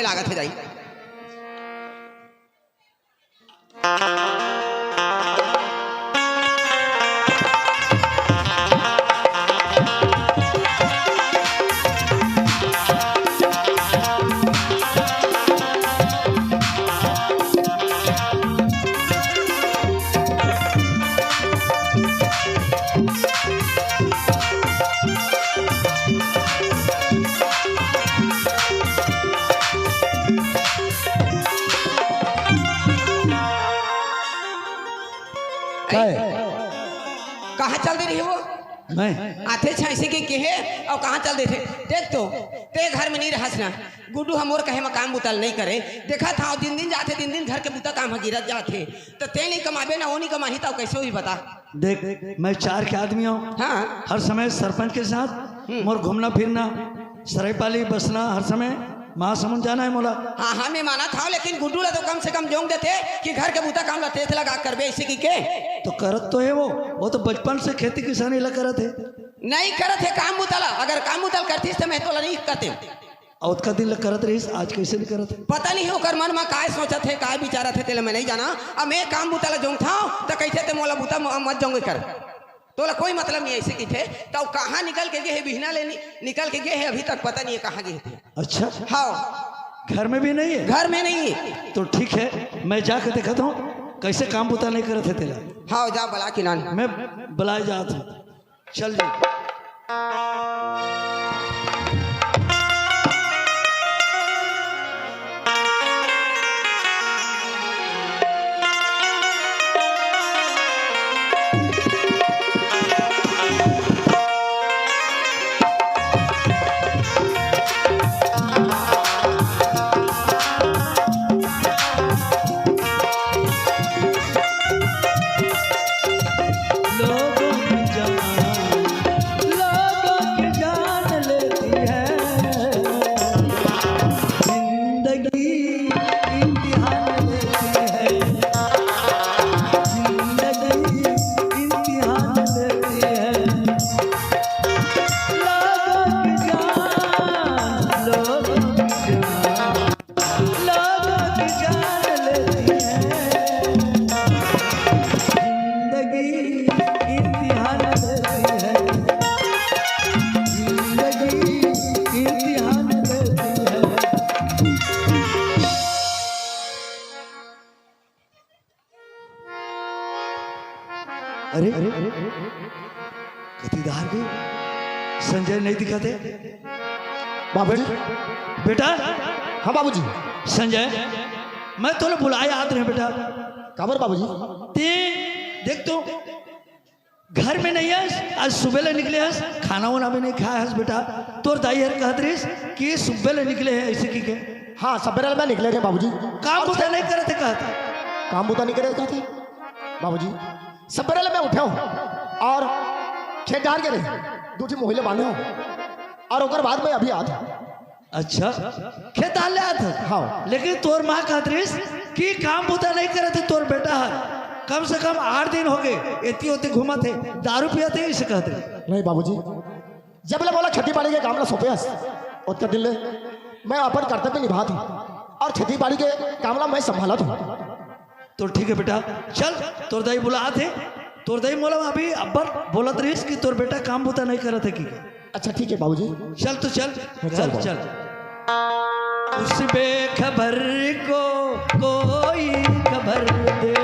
कैसे लागत है जाई। कहाँ चल दे रही वो? मैं आते छाइसे के है और कहाँ चल दे थे? देख तो ते घर में नहीं रहस ना। गुड्डू हमोर कहे में काम बुतल नहीं करे। देखा था दिन दिन जाते, दिन दिन घर के बुता काम गिरत जाते। तो ते नहीं कमाबे ना वो नहीं कमाही तो कैसे हुई बता। देख मैं 4 के आदमी हूँ। हाँ हर समय सरपंच के साथ मोर घूमना फिरना, सरायपाली बसना, हर समय महासमुंद जाना है मोला। हाँ हाँ मैं माना था, लेकिन गुड्डू ला तो कम से कम जोंग देते कि घर के बुता काम लते लगा करबे इसी की के। तो करत तो है वो तो बचपन से खेती किसानी ला करत है। नहीं करत है काम बुतला। अगर काम बुतल करती तो मैं तो नहीं करते। और का दिन ला करत रही, आज कैसे नहीं करत है? पता नहीं होकर मन में काय सोचत है, काय विचारत है, तेला मैं नहीं जाना। अब मैं काम बुतला जोंग था तो कैसे ते मोला बुता मत जोंगे कर। तोला कोई मतलब नहीं ऐसे की थे। तो कहाँ निकल के गए है? बिहना ले निकल के गए है, अभी तक पता नहीं है कहाँ गए थे। अच्छा हाँ घर में भी नहीं है? घर में नहीं है। तो ठीक है, मैं जाकर देखता हूँ कैसे काम बुता नहीं करत है तेला। हाँ जा बला की नान। मैं बुलाए जात हूँ, चल जी। अरे कतीदार भी संजय नहीं दिखाते बाबूजी। बेटा। हाँ बाबूजी। संजय मैं तो बुलाया याद रहे बेटा। काबर बाबूजी? ते देख तो घर में नहीं है, आज सुबह ले निकले हस, खाना वाना भी नहीं खाया हस बेटा। तोर दाई हर कहत रहीस कि सुबह ले निकले हैं ऐसे की के। हाँ सबेरे में निकले थे बाबूजी। काम बुता नहीं करे थे कहते। काम बुता नहीं करे कहते बाबूजी। सबेरे में उठे हूँ और खेत डाल के रहे दूसरी मोहिले बांधे हूँ और ओकर बाद में अभी आता। अच्छा खेत डाल ले आता। हाँ लेकिन तोर माँ कहत रहीस कि काम बुता नहीं करे थे तोर बेटा हर। कम से कम 8 दिन हो गए एती होते घूमा थे, दारू पिया थे इसे कहते। नहीं बाबूजी, जब ले बोला खेती बाड़ी के काम ला सोपे उतने दिन ले मैं अपन कर्तव्य निभा थी और खेती बाड़ी के काम ला मैं संभाला था। तो ठीक है बेटा, चल तोर दाई बुला थे। तोर दाई मोला अभी अब्बर बोलत रहीस कि तोर बेटा काम बुता नहीं करत है की। अच्छा ठीक है बाबूजी। चल तो चल चल चल, चल। उस बेखबर को कोई खबर दे,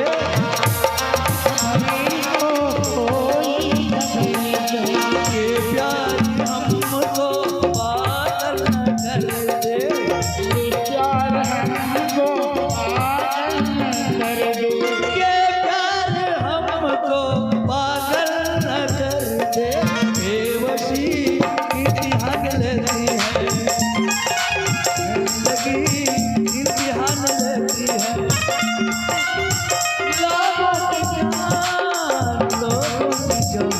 ये प्यार हमको पागल न कर दे, ये प्यार हमको पागल न कर दे, ये प्यार हमको पागल न कर दे। बेवशी इम्तिहान लेती है जिंदगी, इम्तिहान लेती है। लोगों की जान, लोगों की जान,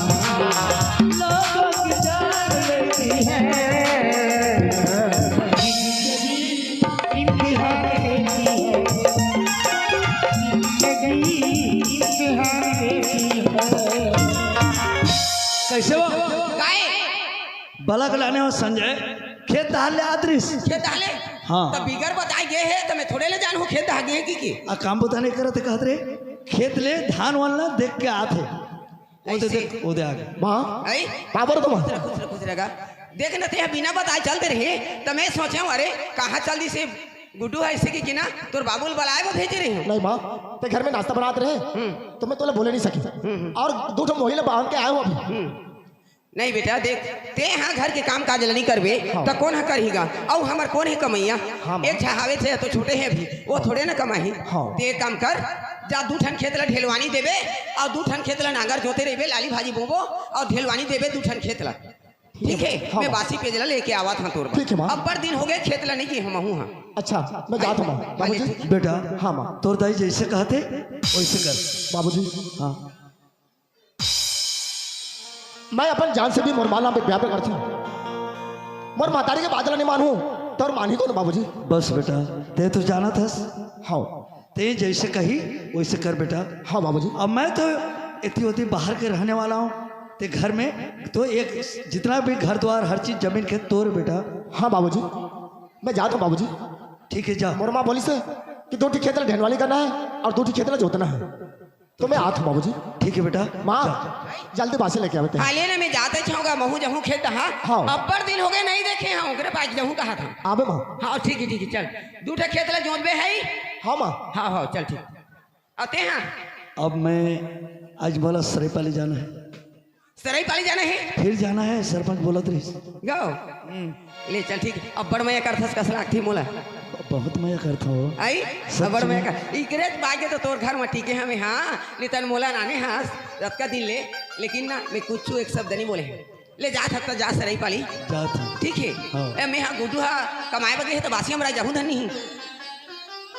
लोगों की जान लेती है। जिंदगी इम्तिहान लेती है, जिंदगी इम्तिहान लेती है। कैसे वो गाय बलक लाने हो संजय? खेत डाल ले आदरिस। खेत डाले हाँ। तो बिगर बताए गए है तो मैं थोड़े ले जानू खेत दहा गए की आ काम बताने करते कहत रे खेत ले धान वाला देख के आते वो दे देख वो दे आगे माँ आई पावर तुम खुश रहेगा देख न थे बिना बताए चलते रहे तो मैं सोचा हूँ अरे कहाँ चल दी से गुड्डू है ऐसे की ना तोर बाबुल बुलाए वो भेज रही हूँ नहीं माँ ते घर में नाश्ता बनाते रहे तो मैं तोले बोले नहीं सकी और दो ठो महिला बांध के आए हो अभी नहीं बेटा देख ते यहाँ घर के काम काज नहीं करबे तो कौन है करेगा और हमार कौन है कमैया हाँ, एक छहावे थे तो छोटे हैं अभी वो थोड़े ना कमाही हाँ। ते एक काम कर जा 2 ठन खेत ला ढेलवानी देबे और 2 ठन खेत ला नांगर जोते रहे लाली भाजी बोबो और ढेलवानी देबे 2 ठन खेत ला ठीक है हाँ। मैं बासी पेजला लेके आवा था तोर ठीक है, माँ। अब्बर दिन हो गए खेत ला नहीं की हम हूँ हाँ अच्छा मैं जाता हूँ माँ बाबूजी बेटा हाँ माँ तोर दाई जैसे कहते वैसे कर बाबूजी हाँ मैं अपन जान से भी मोरमाला पे ब्याह पे करती हूँ मोर मातारी के बादल नहीं मानू तो और मानी को ना बाबूजी बस बेटा ते तो जाना था हाँ ते जैसे कही वैसे कर बेटा हाँ बाबूजी अब मैं तो इतनी होती बाहर के रहने वाला हूँ ते घर में तो एक जितना भी घर द्वार हर चीज जमीन खेत तोड़ बेटा हाँ बाबूजी मैं जाता हूँ बाबूजी ठीक है जा मोर माँ बोली से कि 2 खेत ढेनवाली करना है और 2 खेत जोतना है तो मैं आता हूँ बाबूजी ठीक है बेटा माँ जल्दी बासी लेके आते हैं हालिए ना मैं जाते छाऊंगा महू जहूँ खेत हाँ हाँ। अब्बर दिन हो गए नहीं देखे हाँ ओकरे पास जहूँ कहा था आबे माँ हाँ ठीक है चल 2 ठे खेत ला जोतबे है हाँ माँ हाँ हाँ चल ठीक आते हैं अब मैं आज बोला सरेपाली जाना है सराई पाली जाना है फिर जाना है सरपंच बोला तो गाओ ले चल ठीक अब्बड़ मैं करथस कसलाक थी मोला बहुत मजा करता हूँ आई सच अब्बड़ मैं में? कर इकरे बागे तो तोर घर में टीके हमें हाँ नितन मोला नाने हाँ रत का दिन ले लेकिन ना मैं कुछ एक शब्द नहीं बोले ले जा सकता जा सराई पाली जाता हूँ ठीक है हाँ। ए मैं हाँ गुड्डू हाँ कमाए बगे है तो बासी हमरा जाहूँ धनी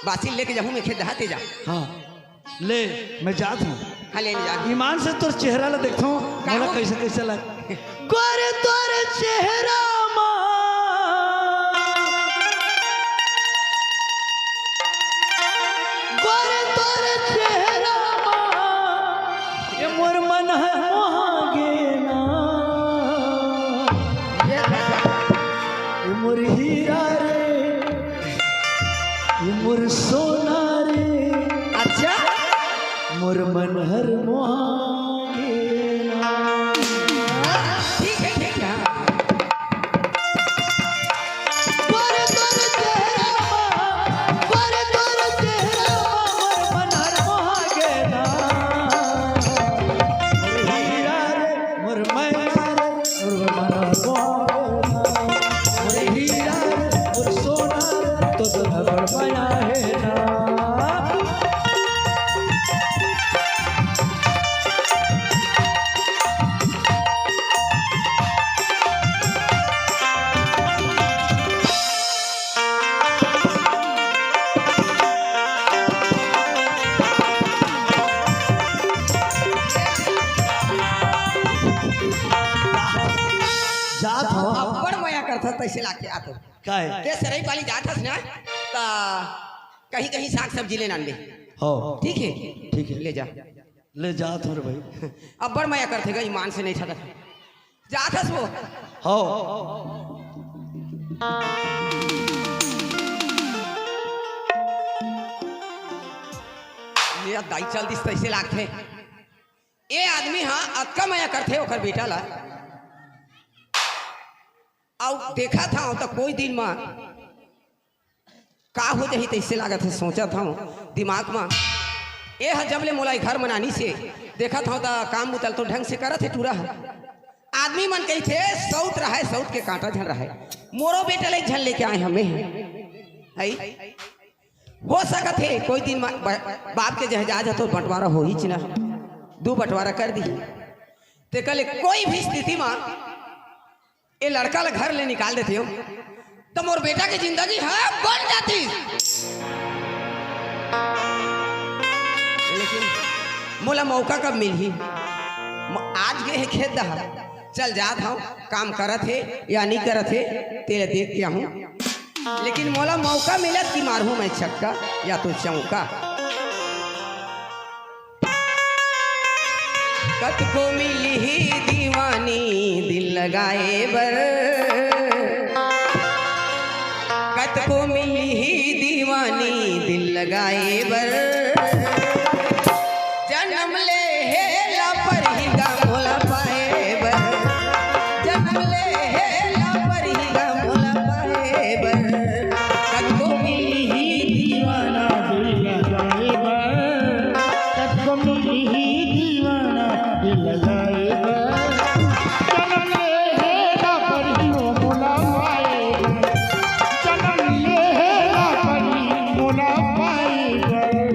बासी लेके जाहूँ मैं खेत दहाते जा हाँ ले मैं जाता हूँ हाँ ले जा ईमान से तोर चेहरा ला देखता हूँ का मोला हो? कैसे कैसे लग गोरे तोर चेहरा माँ गोरे तोर चेहरा माँ ये मोर मन है मोहागे ना ये मोर हीरा रे ये मोर सोना रे अच्छा मोर मन हर मोहागे ना ठीक है गोरे तोर चेहरा माँ गोरे तोर चेहरा माँ मोर मन हर मोहागे ना मोर हीरा रे मोर मैना रे मोर मन हर मोहागे ना मोर हीरा रे मोर सोना रे तो धड़ माया है ना जात हो अब्बड़ मया करथा तैसे लाके आतो काय ते सराई पाली जात हस ना ता कहीं कहीं साग सब्जी लेना ले हो ठीक है ठीक है ले जा ले जात हो रे भाई अब्बड़ मया करथे गा ईमान से नहीं ठगत जात हस वो हो ये दाई चल दिस तैसे लागथे ए आदमी हाँ अक्का मया करथे ओकर बेटा ला और देखा था तो कोई दिन में का हो जाही तैसे लागत है सोचा था दिमाग में ए ह जब ले मोलाई घर मनानी से देखा था तो काम बुतल तो ढंग से करत है टूरा है आदमी मन कही थे सौत रहा है सौत के कांटा झल रहा है मोरो बेटा ले झल लेके आए हमें है हो सकत है कोई दिन बाप के जहाज तो बंटवारा हो ही चिना 2 बंटवारा कर दी ते कल कोई भी स्थिति में ये लड़का ला घर ले निकाल देते हो तो मोर बेटा की जिंदगी है बन जाती लेकिन मोला मौका कब मिल ही आज गए है खेत दहा चल जात हूँ काम करत है या नहीं करत है तेरे देख के हूँ लेकिन मोला मौका मिलत कि मारू मैं छक्का या तो चौका कत को मिली ही दीवानी दिल लगाए बर कत कत को मिली ही दीवानी दिल लगाए बर जन्म ले हेला पर ही गा मोला पाए बर जन्म ले हेला पर ही गा मोला पाए बर कत को मिली ही दीवाना दिल लगाए बर कत को मिली ही दीवाना दिल लगाए बर जन्म ले हेला पर ही वो मोला पाए जन्म ले हेला पर ही मोला पाए बर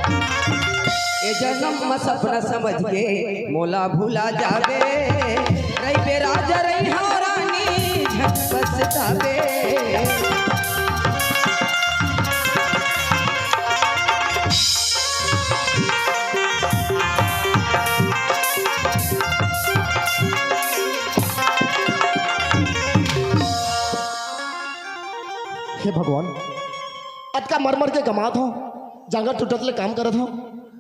ए जन्म सपना समझ के मोला भूला जावे रही बे राजा रही हाँ रानी झट पछतावे हे भगवान अटका मर मर के कमात हो जांगर टूटत ले काम करत हो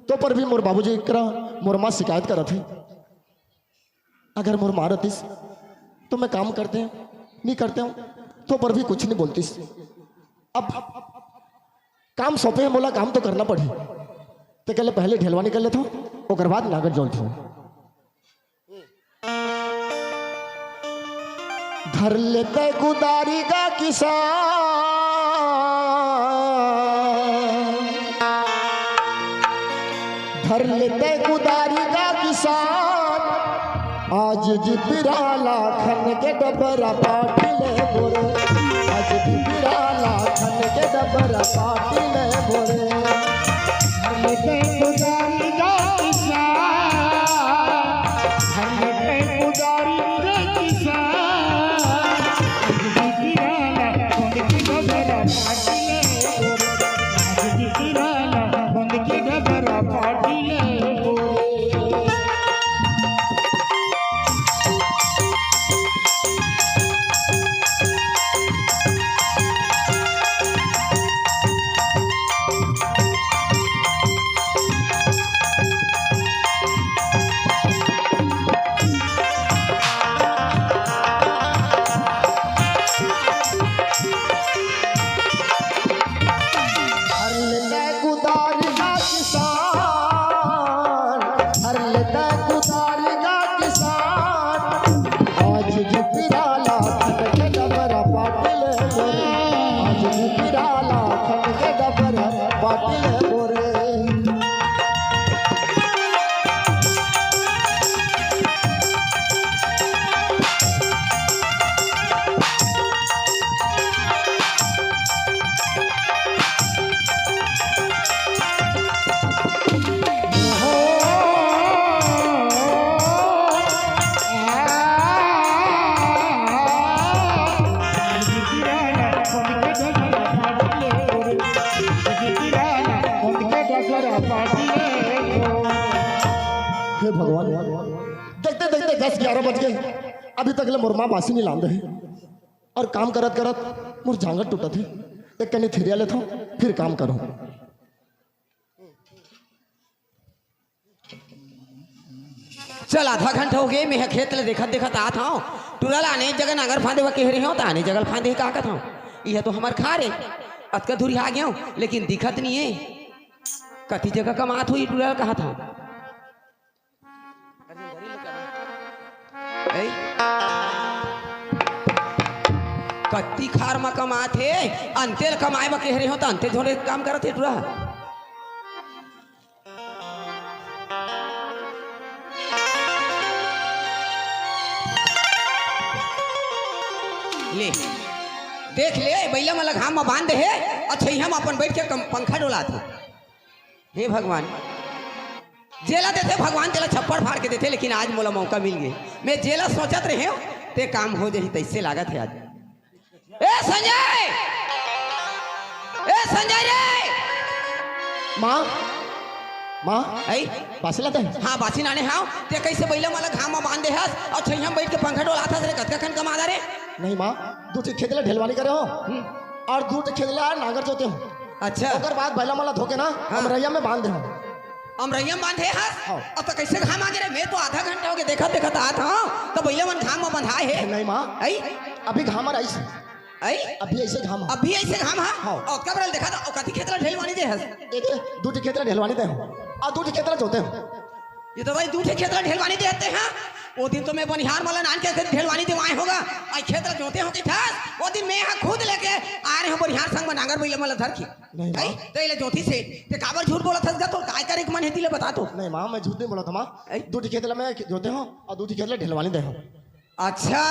तो पर भी मोर बाबूजी करा मोर माँ शिकायत करत है अगर मोर मारतीस तो मैं काम करते हैं नहीं करते हूँ तो पर भी कुछ नहीं बोलतीस अब काम सौंपे हैं बोला काम तो करना पड़ी तो कहले पहले ढेलवा निकल लेता हूँ ओकर बाद नागर जोलता हूँ धर लेते गुदारी का किसान धर लेते गुदारी का किसान आज जिबिराला खन के डबरा पाटिले बोरे आज जिबिराला खन के डबरा पाटिले बोरे धर लेते गुदारी का किसान धर लेते गुदारी का किसान जिबिराला बंद की डबरा पाटिले बोरे जिबिराला बंद की डबरा पाटिले बोरे हर लेते गुदारी का किसान हर लेते गुदारी का किसान आज जिबिराला खन के डबरा पाटिले बोरे आज जिबिराला खन के डबरा पाटिले बोरे हे भगवान देखते देखते 10-11 बज गए अभी तक ले मोर माँ बासी नहीं लांदे है और काम करत करत मोर जांगर टूटत है एक कनी थिरिया लेता हूँ फिर काम करूँ चल आधा घंटा हो गए मैं खेत ले देखत देखत आत हूँ टूरल आने जगह नागर फांदे कह रहे हो तो आने जगह फांदे का कहत हूँ यह तो हमार खा रे अतका दूरी आ गया हूँ लेकिन दिखत नहीं है कति जगह कमात हुई टूरल कहा था कत्ती खार में कमात है अंतेल कमाए में कह रहे हो तो अंते थोड़े काम करत है टूरा ले देख ले बैला में घाम में बांध है अच्छा हम अपन बैठ के पंखा डोला थे हे भगवान जेला देते भगवान तेला छप्पड़ फाड़ के देते लेकिन आज मोला मौका मिल गए मैं जेला सोचत रहे हो ते काम हो जाही तैसे लागत है आज ए संजय रे माँ माँ आई पासे लाते हैं हाँ बासी नाने हाउ ते कैसे बैला वाला घाम में बांध दे हस और छैया में बैठ के पंखा डोलाता रे कतका खन कमा रे नहीं माँ दू ठे खेतला ढेलवानी करे हो और दू ठे खेतला नागर जोते हो अच्छा ओकर बाद बैला माला धोके ना हम रैया में बांध दे हो अमरैया में बांधे हस हाँ। और तो कैसे घाम आ रे मैं तो आधा घंटा हो गया देखत आत हां तो बैला मन घाम में बंधाए है नहीं माँ आई अभी घाम आ रही आई अभी ऐसे घाम है। अभी ऐसे घाम हां हाँ। और कब देखा तो कथी खेतला ढेलवानी दे हस एक दू ठे खेतला ढेलवानी दे हो और दू ठे खेतला जोते हो ये तो भाई दूठे खेतला ढेलवानी देते हैं वो दिन तो मैं बनिहार वाला नान के ढेलवानी दिवाए होगा आई खेतला जोते हो कि था वो दिन मैं यहाँ खुद लेके आ रहे हो बनिहार संग में नांगर बैल मला धर की नहीं माँ। तो इले जोती से ते काबर झूठ बोला था तो काय करे के मन हेती ले बता तो नहीं माँ मैं झूठ नहीं बोला था माँ दू ठे खेतला में जोते हो और दू ठे खेतला ढेलवानी दे हो अच्छा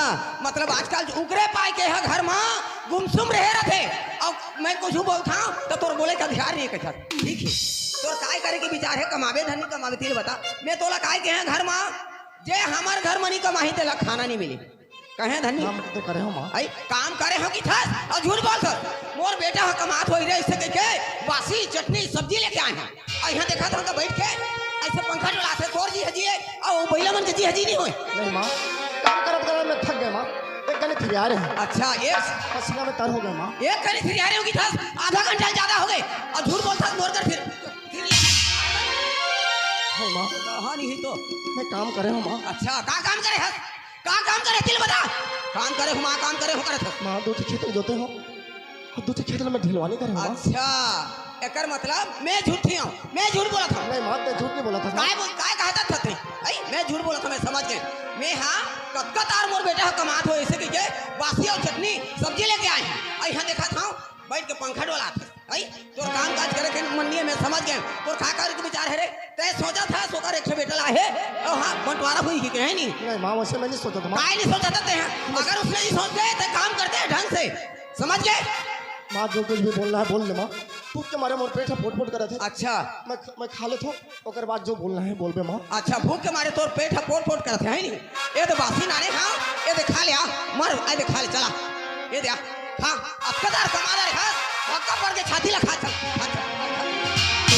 मतलब आजकल उकरे पाए के है घर में गुमसुम रहे रखे और मैं कुछ बोलता हूँ तो तोर बोले का ध्यान नहीं कथा ठीक है तोर काय करे के विचार है कमावे धनी कमावे तेल बता मैं तोला काय के हैं घर में जे हमार घर में नहीं कमाही तेला खाना नहीं मिली कहे धनी काम तो करे हो माँ आई काम करे हो कि था और झूठ बोल कर मोर बेटा हो कमात हो रे इससे कह के बासी चटनी सब्जी लेके आए हैं और यहाँ देखा था बैठ के ऐसे पंखा डोलाते तोर जी हजी और बैला मन के जी हजी नहीं होए नहीं माँ काम करत करत मैं थक गया माँ एक गने थिरिया रहे हैं अच्छा एक पसीना में तर हो गया माँ एक करी फिर आ रहे होगी था आधा घंटा ज्यादा हो गए और झूठ बोलता मोर कर फिर नहीं माँ हाँ नहीं तो मैं काम करे हो माँ अच्छा का काम करे हस का काम करे दिल बता काम करे हो माँ काम करे हो करत हस माँ दू ठे खेतला जोते हो और दू ठे खेतला में ढेलवानी करे हो माँ अच्छा एकर मतलब मैं झूठी हूँ मैं झूठ बोला था नहीं माँ मैं झूठ नहीं बोला था माँ। काय कहता था ते आई मैं झूठ बोला था मैं समझ गए मैं हाँ कक्का तार मोर बेटा कमात हो ऐसे कि बासी और चटनी सब्जी लेके आए हैं आई यहाँ देखा था बैठ के पंखा डोला था आई तोर काम काज करे के मन्नी में समझ गए तोर खा कर के विचार है रे तय सोचा था सोकर एक बेटा है और हाँ बंटवारा हुई कि कहे नहीं नहीं माँ वैसे मैं नहीं सोचा था माँ काय नहीं सोचा था अगर उसने नहीं सोच गए तो काम करते हैं ढंग से समझ गए माँ जो कुछ भी बोलना है बोल ले माँ तू के मारे मोर पेट फोट फोट करे थे अच्छा मैं खा लेता हूँ ओकर बाद जो बोलना है बोल बे माँ अच्छा भूख के मारे तोर पेट है पोट पोट करते हैं नहीं ये तो बासी नारे हाँ ये दे खा लिया मर ये दे खा ले चला ये दे हाँ अक्कदार कमादार है धक्का पड़ के छाती ला खा चल खा चल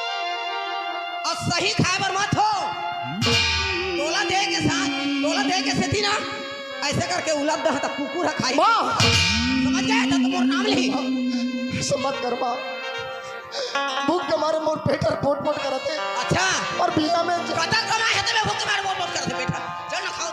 और सही खाए बर मत हो तोला दे के साथ तोला दे के सेती ना ऐसे करके उलट दह तक कुकुर है खाई माँ समझ गए तो मोर नाम ली ऐसा मत कर माँ भूख के मारे मोर पेट फोट फोट करे थे अच्छा और बिना में कटा कमाए है तो मैं भूख के मारे बोल कर दे बेटा चल ना खाओ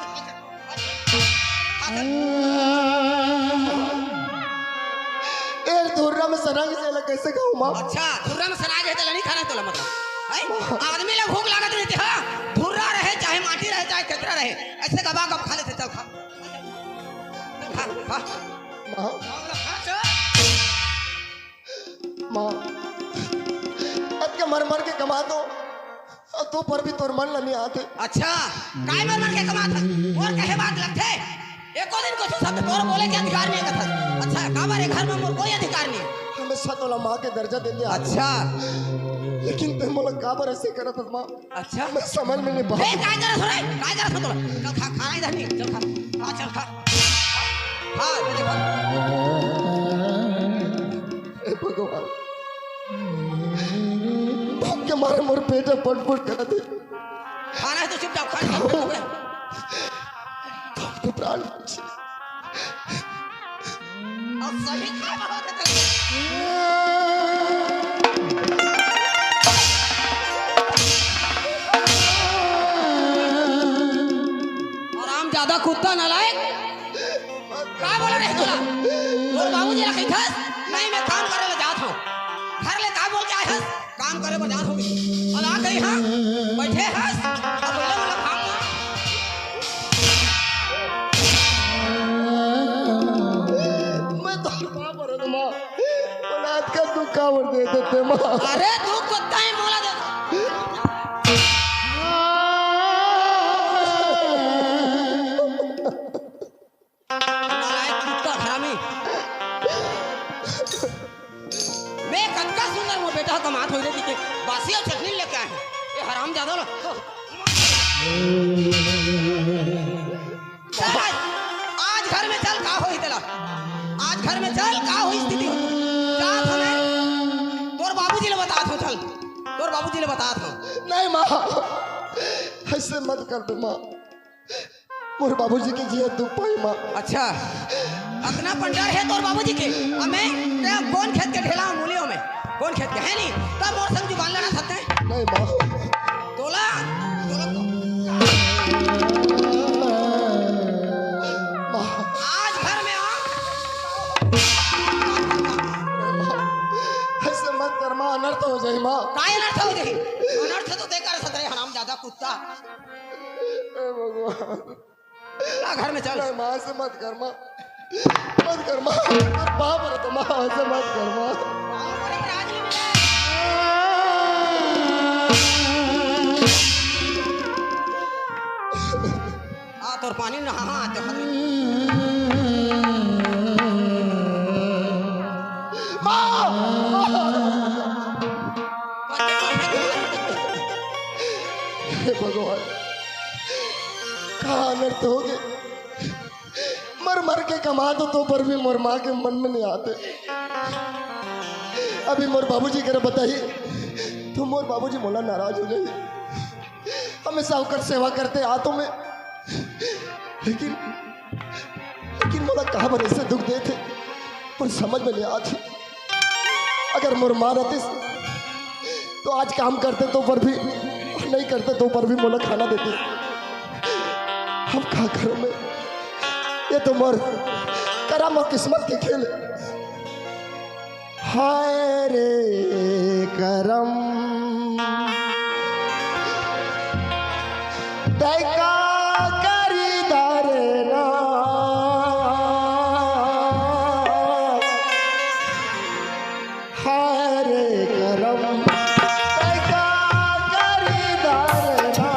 एक धुर्रा में सनाग से कैसे खाऊं माँ अच्छा धुर्रा में सनाग है तो नहीं खाना तो मतलब है आदमी लोग भूख लागत रहती है धुर्रा रहे चाहे माटी रहे चाहे कचरा रहे ऐसे गबा गब खा लेते चल खा खा खा माँ माँ अब के मर मर के कमा दो और तू पर भी तोर मन नहीं आते अच्छा काय मर मर के कमाता और कहे बात लगते एको दिन कुछ सब तोर बोले के अधिकार नहीं कथा अच्छा काबर घर में मोर कोई अधिकार नहीं हमें सतोला माँ के दर्जा दे दिया अच्छा लेकिन तुम बोला काबर ऐसे करत था माँ अच्छा मैं समझ में नहीं ए पाया काय कर रे काय कर तो चल खा खाना इधर नहीं चल खा चल खा हां ये देखो हे भगवान भूख के मारे मोर पेट पट पट कर दे खाना है तो चुपचाप खा तुमको प्राण बख्शे। और सही खा बहुत है और आम ज्यादा कुत्ता नालायक का बोल रहे तोला और बाबूजी ला कही था नहीं मैं काम करे ला जात हूं घर ले का बोल के आए हस काम करे बर जात होगी और आ गई हां बैठे हस अब बोले वाला काम मैं तो माँ पर हूँ माँ औलाद का दुख कावर दे देते माँ अरे तू कुत्ता ही बोला दे नालायक कुत्ता हरामी मैं कतका सुंदर मोर बेटा कमात होई रे कि बासी और चटनी लेके आए हैं ये हराम ज्यादा लो चल आज घर में चल का होई तेला आज घर में चल का मोर बाबूजी ने बता था। नहीं माँ, ऐसे मत कर दो माँ, मोर बाबूजी की जिया दुख पाई माँ। अच्छा अपना पंडर है तोर बाबूजी के, हमें कौन खेत के ढेला मूलियों में कौन खेत के है नहीं, तब मोर संग जुबान लड़ा सकते हैं। नहीं माँ, तोला आज घर में आ। ऐसे मत कर माँ, अनर्थ हो जाए माँ। काय अनर्थ हो गई, अनर्थ तो देकर सतरे हराम ज्यादा कुत्ता। भगवान ला घर में चल। नहीं माँ, ऐसे मत कर माँ, मत कर माँ, बाप रे तो माँ, ऐसे मत कर माँ। आ तोर पानी ना हाँ आते खतरे हे भगवान, कहाँ अनर्थ हो गए, मर मर के कमा दो तो पर भी मोर माँ के मन में नहीं आते। अभी मोर बाबूजी करे बताइए तो मोर बाबूजी मोला नाराज हो गए, हमेशा होकर सेवा करते आतो में, लेकिन मोला कहाँ बने से दुख देते पर समझ में नहीं आती। अगर मोर माँ रहती तो आज काम करते तो पर भी, नहीं करते तो पर भी मोला खाना देते। हम क्या करूं मैं, ये तो मोर करम और किस्मत के खेल है। हाय रे करम दैका करीदार ना, हाय रे करम दैका करीदार ना,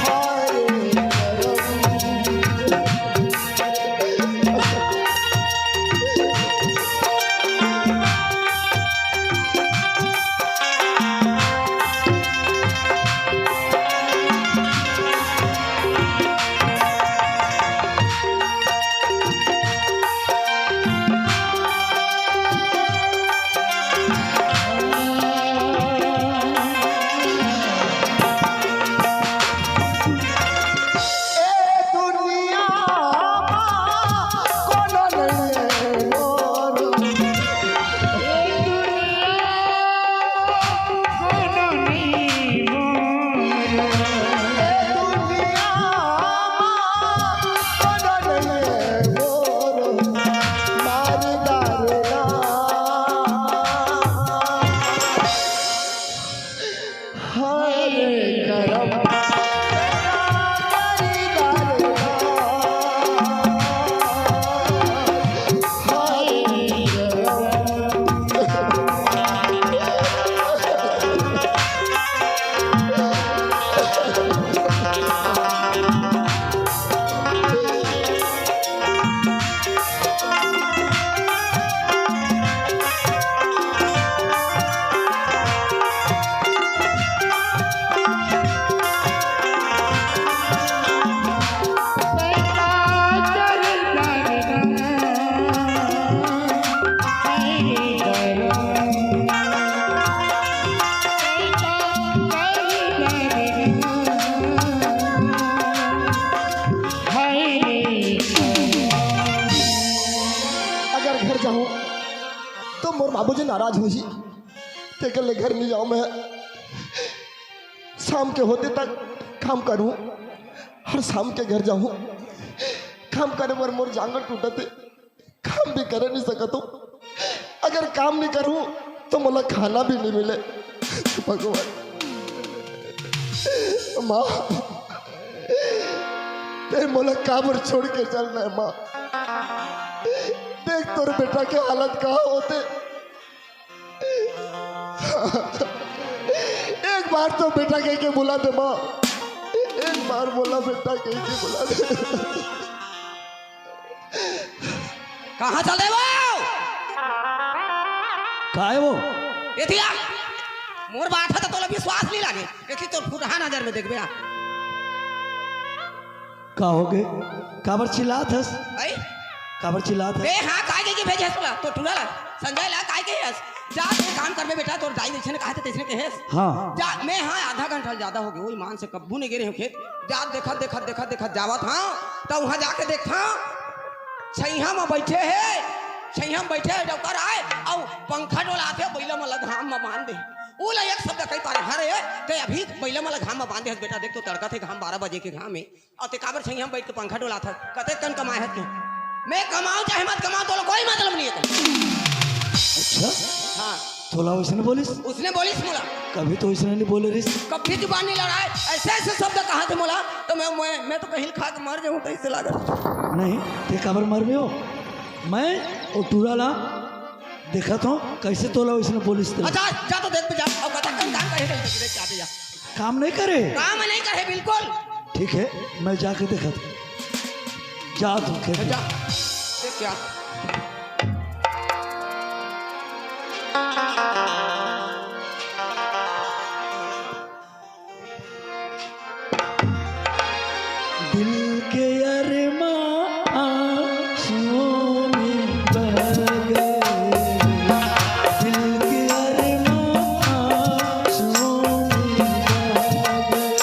हाय रे बाबूजी नाराज हो जी, तेकर ले घर नहीं जाऊँ मैं, शाम के होते तक काम करूँ, हर शाम के घर जाऊँ, काम करे पर मोर जांगर टूटते, काम भी करे नहीं सकत हूँ। अगर काम नहीं करूँ तो मोला खाना भी नहीं मिले। भगवान माँ, ते मोला काबर छोड़ के चलना है माँ। देख तोर बेटा के हालत कहाँ होते, एक बार तो बेटा कह के बुला दे माँ, एक बार बोला बेटा कह के बुला दे। कहाँ चल रहे वो? कहाँ है वो? ये थिया मोर बात है तो तोला विश्वास नहीं लागे, देखी तो फुटहा नजर में देख बे। का हो गए? काबर चिल्लात हस? आई काबर चिल्लात बे हस? हाँ काहे के भेजे हसला तो टुला संजय ला काय के हेस जा के काम करबे बेटा तोर दाई देछे ने कहते तेसने के हेस हाँ जा मैं हाँ आधा घंटा ज्यादा हो गया वही मान से कब्बू नहीं गिरे हो खेत जा देखत जावत हाँ तो वहाँ जाके देखता छैया में बैठे है छैया में बैठे डॉक्टर आए और पंखा डोलाते बैला में घाम में बांध दे वो ला एक शब्द कही पारे हरे ते अभी बैला में घाम में बांध दे बेटा देख तो तड़का थे घाम 12 बजे के घाम में और ते काबर छैया में बैठ के पंखा डोला था कते कन कमाए है मैं कमाऊं चाहे मत कमाऊं तो कोई मतलब नहीं है अच्छा हाँ थोड़ा वैसे बोलिस उसने बोलिस मोला कभी तो वैसे नहीं बोले रिस कभी जुबान नहीं लड़ाए ऐसे शब्द कहा थे मोला तो मैं तो कहीं खा के मर जाऊं कैसे लागत नहीं ते काबर मर में हो मैं और टूरा ला देखा तो कैसे तोला वैसे बोलिस तेरे अच्छा जा तो देख पे जा और कथा काम कहे देख जाते जा काम नहीं करे काम नहीं करे बिल्कुल ठीक है मैं जाके देखा था जा तू खेत में। जा देख क्या दिल के अरमां आंसुओं में बह गए दिल के अरमां आंसुओं में बह गए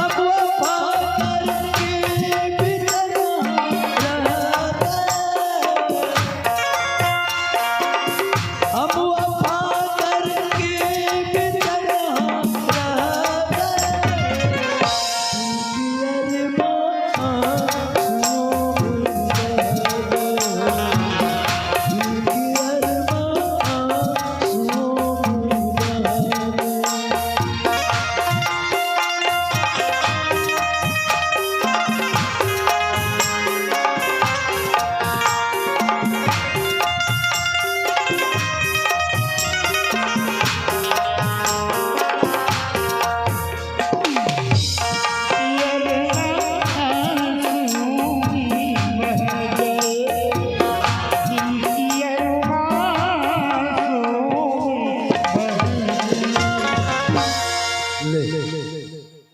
अब वफा करके भी तन्हा रह गए अब वफा करके भी तन्हा रह गए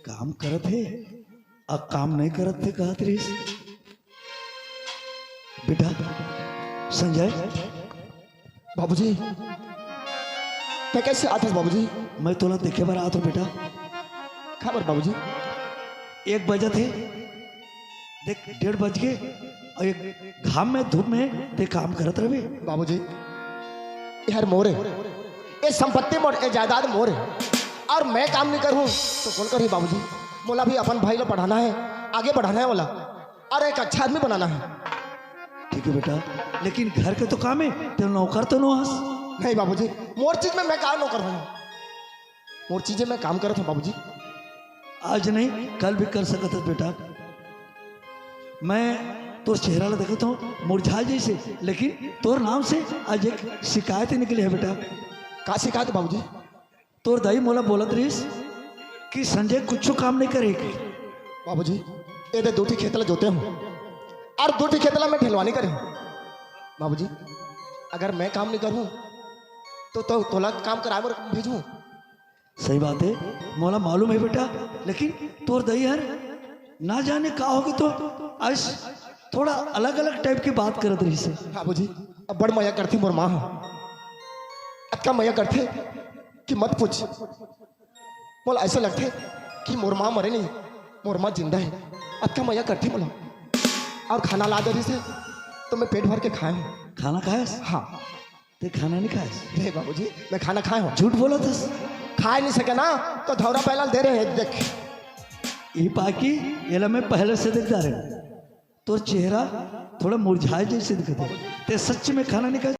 काम करत है अब काम नहीं करत थे कहा त्रिस बेटा संजय बाबूजी मैं कैसे आता बाबूजी मैं तोला देखे बार आता बेटा खबर बाबूजी 1 बजे थे देख 1:30 बज गए और एक घाम में धूप में ते काम करत रहे बाबूजी यार मोर है ये संपत्ति मोर ये जायदाद मोर है और मैं काम नहीं करूँ तो कौन करी बाबूजी मोला भी अपन भाई को पढ़ाना है आगे बढ़ाना है बोला और एक अच्छा आदमी बनाना है ठीक है बेटा लेकिन घर के तो काम है तो नौकर तो नो हंस नहीं बाबूजी मोर चीज में मैं काम नौकर हूँ मोर चीजें मैं काम करता हूँ बाबूजी आज नहीं कल भी कर सकता था बेटा मैं तोर चेहरा ला देखता हूँ मुरझा जैसे लेकिन तोर नाम से आज एक शिकायत निकली है बेटा का शिकायत बाबूजी तोर दाई मोला बोलत रहीस कि संजय कुछ काम नहीं करेगी बाबूजी ये तो 2 खेतला जोते हूँ और 2 खेतला मैं ढलवानी करे हूँ बाबूजी अगर मैं काम नहीं करूँ तो तोला काम कराए और भेजूँ सही बात है मोला मालूम है बेटा लेकिन तोर दई हर ना जाने का होगी तो आज थोड़ा अलग अलग टाइप की बात करत रही से बाबूजी अब बड़ मया करते मोर माँ अक्का मया करते कि मत पूछ बोला ऐसा लगते कि मोर माँ मरे नहीं मोर माँ जिंदा है अक्का मया करते बोला और खाना ला दे रही से तो मैं पेट भर के खाए हूँ खाना खाए हाँ ते खाना नहीं खाए नहीं बाबूजी मैं खाना खाए हूँ झूठ बोला था खा नहीं सके ना तो धौरा पहला दे रहे हैं देख ये पाकी ये मैं पहले से देखता रहे तो चेहरा थोड़ा मुरझाए जैसे दिखता ते सच में खाना नहीं खाए